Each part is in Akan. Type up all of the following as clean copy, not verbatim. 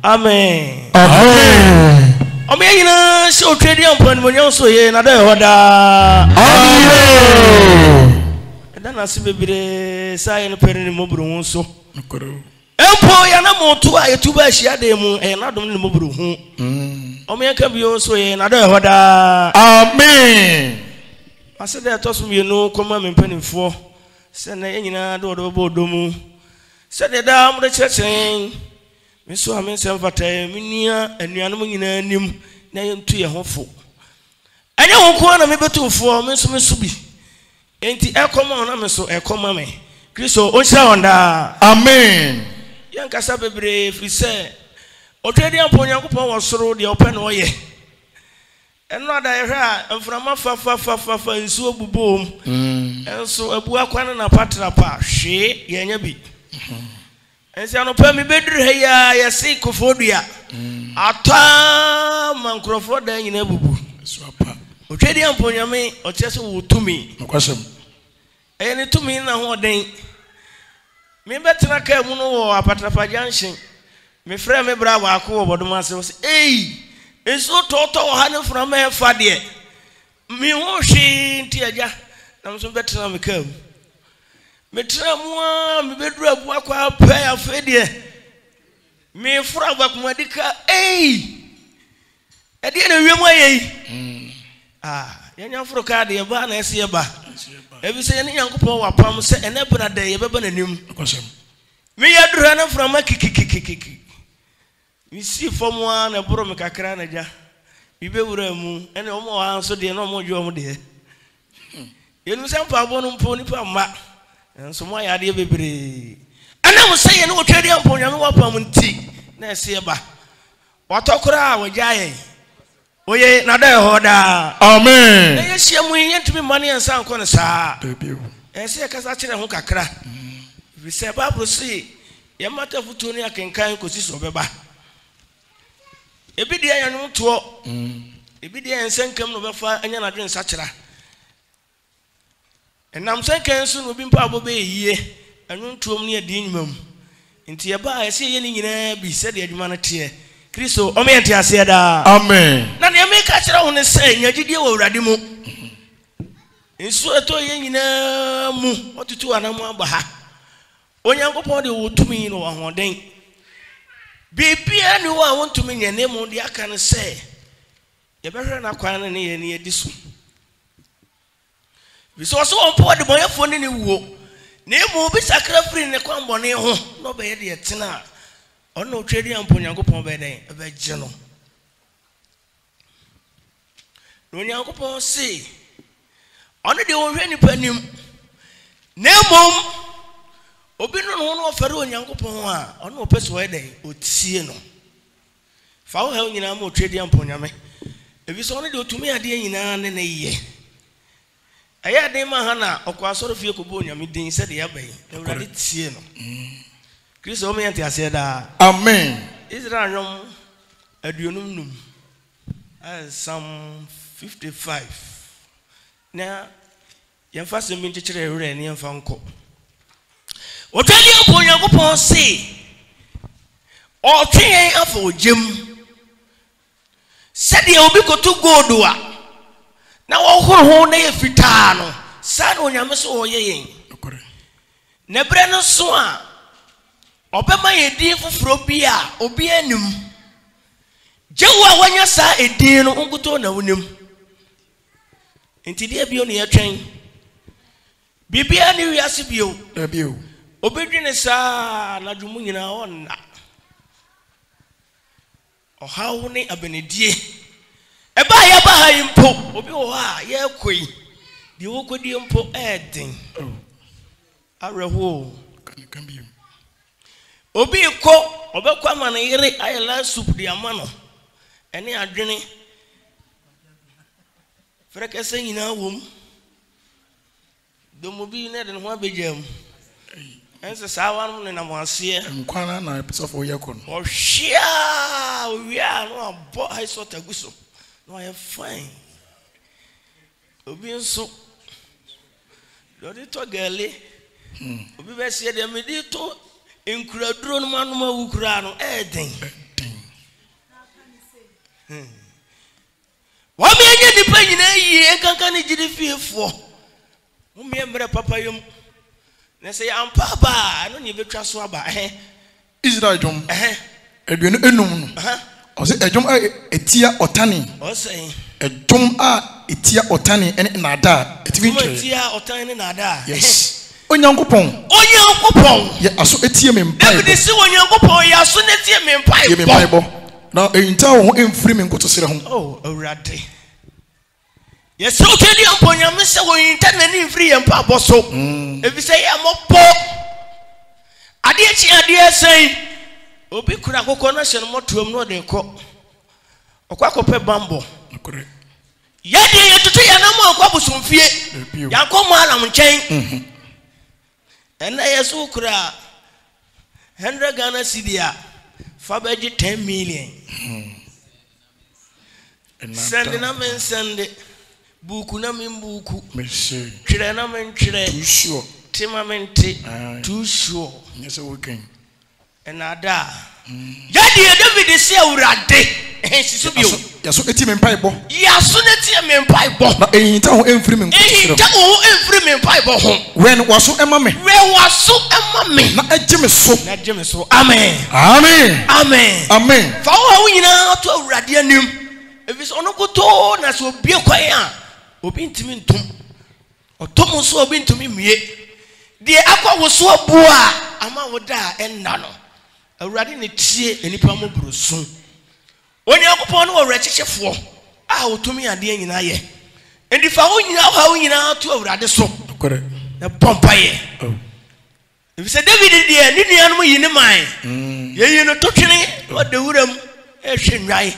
Amen. Amen. Omeyina so trade upon monyo so ye na da hoda. Amen. Eda na se bebere sai no pere ni moburu hu so. Empo ya na motu a yetuba ahia de mu e na dom ni moburu hu. Omeyanka bio so ye na da hoda. Amen. Ase de to so me no koma me mpanimfo. Se na enyina do do bo domu. Se de da mo de chechen. Miso amen semfata minia anuanom nyina nim na yentu ye hofo anya wonko na mebetufo meso bi enti ekoma na meso ekoma me Kristo o hira onda. Amen. Yankasa bebre fise otwedi ampo Nyankopon wo soro de ope na oye eno ada ye hra amframa fa nsu obubom enso abu akwana na patra pa hwe yenya bi ensi anopa mi bedru he ya yesi kofodua ata mankrofo da nyina bubu so apa otwedi ampo Nyame o chese wo tumi nokwasem ene tumi na ho den mi betra ka mu no wo apatrapa junction mi frɛ me bra wa ko wo bodom ase wo se enso toto wo ha ne fra ma fa de mi ho hwe nti agya na so betra me ka mu metra mu mi bedru abu akwa pa ya fe de mi fra ba kuma dika ede na wiem ayi yanya fro ka de ba na ese ba ebi se ne Nyankopon wa pam se ene bra de ye beba nanim kwasem mi ya dura na fra ma kikikikiki mi si fomo na bro me kakra na ja bi be wura mu ene o mo wa so de na o mo jo mo de yenu se mpa bo no mpo ni pa ma enso mo ya de bebre ana mo se ye no twedi ampo Nyame wa pam nti na ese ba watokora wajaye oye na da hoda. Amen. Na yeshia mu yentumi mane ansa nko ne saa ese kasa kire ho kakra bi se Bible say ye mata futu ne akenkan kosi so beba ebi de ya no to ebi de ensenkam no befa anya na dwen sakira enam senkan su no bi mpa abobe yie anu tuom ne adi nyimam nti ye ba ese ye ni nyina bi se de adwuma na tie Kristo o me ente ase da. Amen. Na ne me ka kira wo ne se nyagidie wo Awurade mu nsu eto ye nyina mu otutu anamu aba ha Onyankopon de wo tumi no ahoden bibia ni wo wontumi nyane mu de aka ne se ye behwe na kwan ne ye ne edisu biso so on po de boyefo ne ne wo ne mu bi sakra free ne kwan bone ho no be ye de tena ono twedi ampo Nyankopon be den e be gye no Nyankopon se ono de wo hwe ni panim ne mom obi no no ofere Onyankopon a ono opese wo den otie no fa wo ha nyina ma twedi ampo Nyame ebi so ono de otumi ade nyina ne ne ye aya den ma ha na okwa soro fie ko bo Nyame din se de ya bai Awurade tie no Kristo o me ante ase da. Amen. Israel nyom aduonum num Psalm 55 na yemfa se mi nkekere ewure ne yemfa nko otwadi ampo Nyankopon se otwen afa ogem sede obi kotu gold a na wo horo na ye fitaa no sa na Onyame so wo ye yen na bre no so a obema yedin fufuro bi a obi anim jewu a wanya sa edin no nguto na wonim enti dia bio ne yetwen bibia ne wiase bio obedwene saa na dwumu nyina onna ohawo ne abenedie eba ya ba ha impo obi wo ha ye koi di wo kodi impo eden areho can be obi ko obekwa ma na yire ayela soup di amano ene adwene frekese nyina wom domobi ne de ho abejam ense sawan ne na mwansie nkwana na episode for yakon ohia owia no abo I sort aguso no I fine obi nso dodi to gale obi be sie de medi to enkuraduro no manu ma wukura no eden wa me anye dipa nyina yi kankan ne gidi fiefo mo me mbre papa yom na say ampa ba no ni betwa so aba Israel jom eduenu enum no o se ejom a etia otani o say ejom a etia otani ene nada etivi nche etia otani ne nada yes onyankopon ye aso etie me mpai David si onyankopon ye aso ne tie me mpai ye me mpai bo na enta wo emfiri me nkoto sere ho oh awurade ye so kedi amponya me se wo yinta na ni mfiri ye mpa bo so ebi se ye mopo ade echi ade sen obi kura kokko na hye no motuom no de ko okwa kope bambo correct ye de ye tutu ye na mo akwa busumfie ya ko mo alam nchen ena ye so kura 100 Ghana cedis fa beji 10 million send na men send buku na men buku merci twere na men twere too sure timamente too sure yes we can enada ya de David se awurade siso bio ya so eti me mpai bo ya so na tie me mpai bo na ehinta ho emfiri me nkoto sere ehinta ho emfiri me mpai bo ho when waso ema me na agye me so amen amen amen amen fa wo nyina to awurade anim efis ono koto na so obi kwan a obi ntimi ntom otom so obi ntimi mie de akwa wo so aboa ama wo da enna no awurade ne tie enipa mo brusun onyankopon no wo rechichefo a otumi ade nyina ye endi fa wo nyina to awurade so correct na pompa ye if say David de ni nuanom yi ne man ye no to twene o de wuram e hwenwan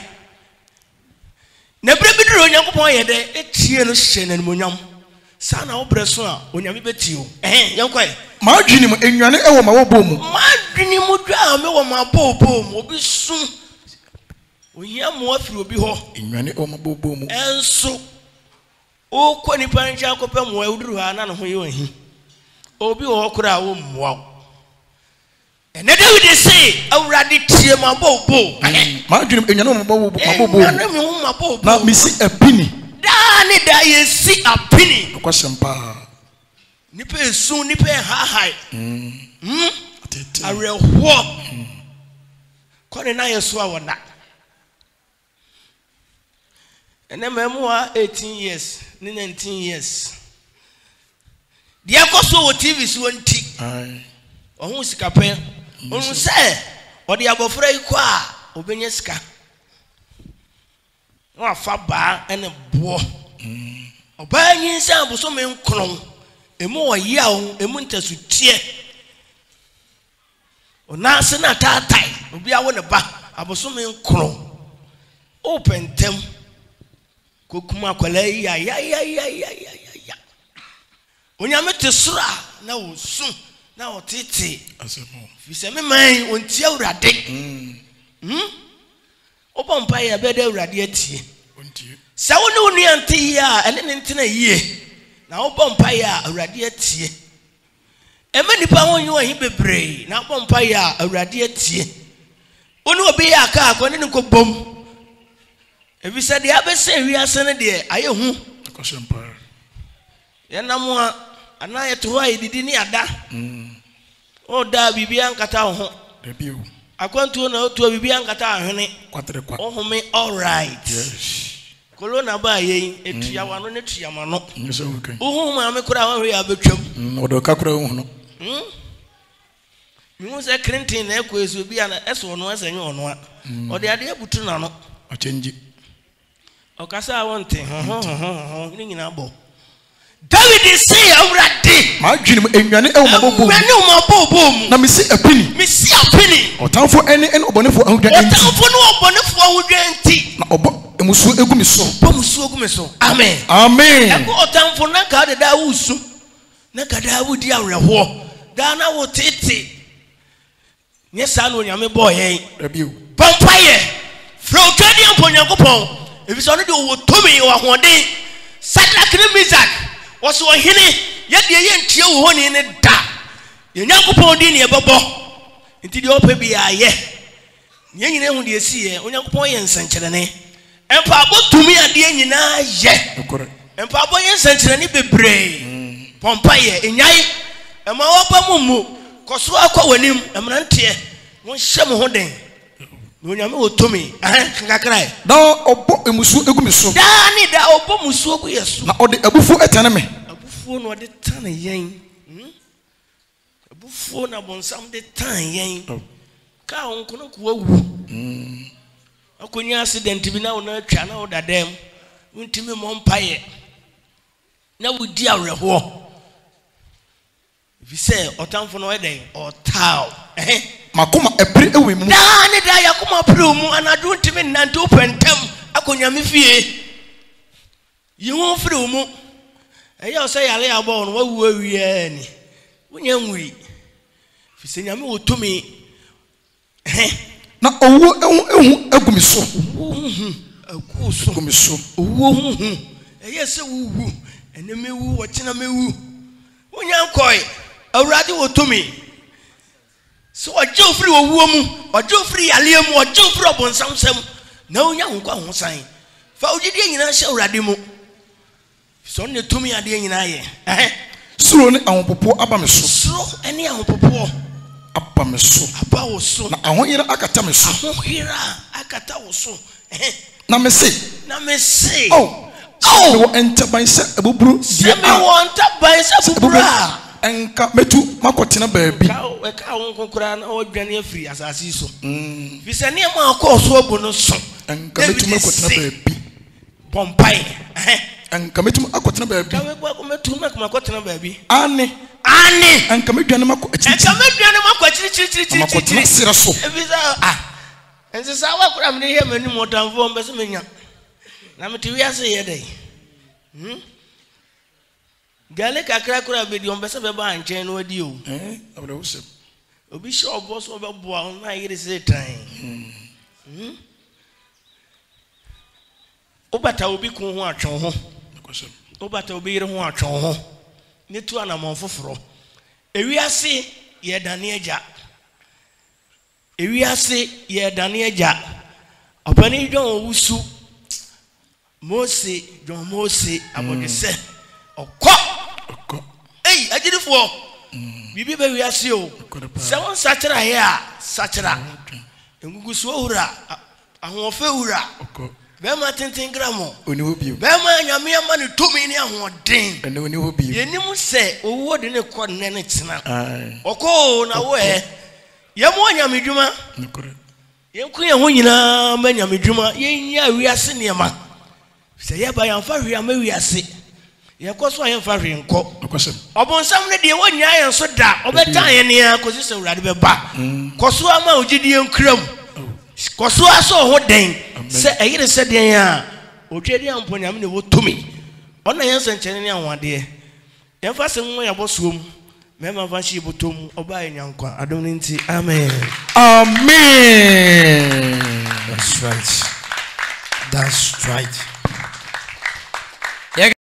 na bre bi duro onyankopon ye de etie no hye na nimonyam sa na wo bre so a onyame beti o yankwai ma dwini mu enwane ewo ma wo bom ma dwini mu dwa me wo ma bom obi su ohia mo afiri obi ho enwane o ma bom enso o kwani panja akopɛ mo awuduru ha na no ho ye ohi obi wo kora wo mmoa ene David say awurade tie ma bobo ma dwini enwane o ma bom na me ho ma bobo na misi apini da ne da ye si apini kwa sempa nipa esu nipa hahai areho kone na yeso awona ene memua 18 years ni 19 years dia koso wo TV si wonti ohun sika pen ohun se odi abofra iko a obenye sika no afa ba ene bo oba yin se abuso me nkron emu oya o emu ntasutie ona se na tatai obi awo ne ba abuso me nkron open tem kokuma kwala ya onyame te sura na wo su na wo tete asemo fi se me man onti awurade obompa ya bede awurade atie onti se wo ne wonu ante ya ene ne ntena yie na obompa ya awurade atie ema nipa wonyo ahi bebre na obompa ya awurade atie onu obi ya aka akwane ne ko bom ebi said the abese wi asene de aye hu akosempa ye namwa ana ye to ayi didi ni ada o da bibia nkata ho debiu akwantu na otu bibia nkata ahwene kwatre kwa ohome all right yes kolona ba ye etua wano ne tua mano nyeso wekan uhu ma me kura ho ya betwam odo kakura hu no Me say Clinton na ekwesu bi ana eso no asenye ono a. O de ade abutu na no. O change. O kasa wonte. Ni nyina bo. David say awrade. Ma dwene enwane e wo mabobom. Mani wo mabobom. Na me si apini. Me si apini. Otamfo ene obonefo ahudwa enti. Otamfo no obonefo ahudwa enti. Na obo emusu egu mi so. Bo musu egu mi so. Amen. Amen. Eko otamfo na ka de da wusu. Na ka da wudi awreho. Da na wo tete. Nye sa no nyame boy yen. Rabiu. Pampaye. Fro twedi amponyankopon. Ebi so no de wo tomi wo ahoden. Sadrak ne Mizak. Was one hini, yet the young chill one in a da. The young pond in your bubble. Until the open be a ye. Young in the sea, on your point and century. And Papa to me at the end, yet. And Papa and century be brave. Pompaye, in yai, and my open mumu, Cosua when him, a man tear, one sham holding. When you move to me, I cry. Now, Obo Musu Egumiso. Danny, that Obo Musu, yes. Now, the Abufu etaname. Abufu no the tan yen. Abufu na bon some the tan yen. Ka on kono kuwa wu. Akonya accident bi na ona twa na oda dem. Untimi mo mpaye. Na wudi awreho. If you say otamfo no eden or taw. Makoma ebere ewe mu. Da ne da yakoma pro mu anadu ntimi nanto pentem akonya me fie. Yi won firi mu. Eya say yale abo no wawu awie ni. Wonya nwi. Fi se nyame wotumi. Na owo ehu agumiso. Akuso. Agumiso. Owo hu. Eya se wuwu. Ene mewu wo kina mewu. Wonya nkoi. Awurade wotumi. So oje ofiri owuo mu, oje ofiri yale mu, oje ofiri obonsamsam. Na wonya nkwa ho san. Fa ogide nyina hye awurade mu. So ne tumi ade nyina ye. Suro ne ahompopo aba me so. Suro ene ahompopo aba me so. Aba wo so. Na ahoyera akata me so. Ahoyera akata wo so. Na me se. Oh. Me wo entaban se abuburu dia. Me wo entaban se abuburu. Enka metu makotena baabi. Eka won konkura na odwane afiri asase so. Fi se ne ma akọ so abu no so. Enka metu makotena baabi. Pompai. Enka metu akotena baabi. Ka we gba ko metu makotena baabi. Ani. Enka medwane mako achiri. Enka medwane mako achiri. Makotena sira so. Fi se ense sa wa kura me ne he manu motamfo mbese menya. Na meti wi ase ye dai. Gale kakra kura be di ombese be ba anchen no adi o. Abra wo se. Obi sure boss obe boa na yire se tan. Obata obi kun ho atwon ho. Obata obi yire ho atwon ho. Ne tu anamon foforo. Ewiase ye dane agya. Ewiase ye dane agya. Opani don owusu. Mose, John Mose abodese. Okọ. Hey, ajidifo. Bibi be wiase o. Se won sachira he a, sachira. Engugusu owura, ahofe owura. Be ma tenten gramo. Oni ho bio. Be ma nyame ama ne tomi ne ahoden. Ene oni ho bio. Yenim se owo de ne kọ ne ne tena. Okọ na wo he. Yemo nyame dwuma. Yenku ye ho nyina ma nyame dwuma. Yenya wiase ne ma. Se ye ba yan fa hwe ama wiase. Ye koso ayen fa hwe nko. Obonsam ne de wonya ayen so da. Obeta ayen ne akosi se urade be ba. Koso ama ogidi enkram. Koso aso ho den. Se eyire se den a otwedi amponyam ne wotumi. Ona yen se nkyene ne anwade. Yen fa se nwo ya bosuom. Mema fa shi botom oba enyankwa. Adom ne nti. Amen. Amen. That's right. That's right.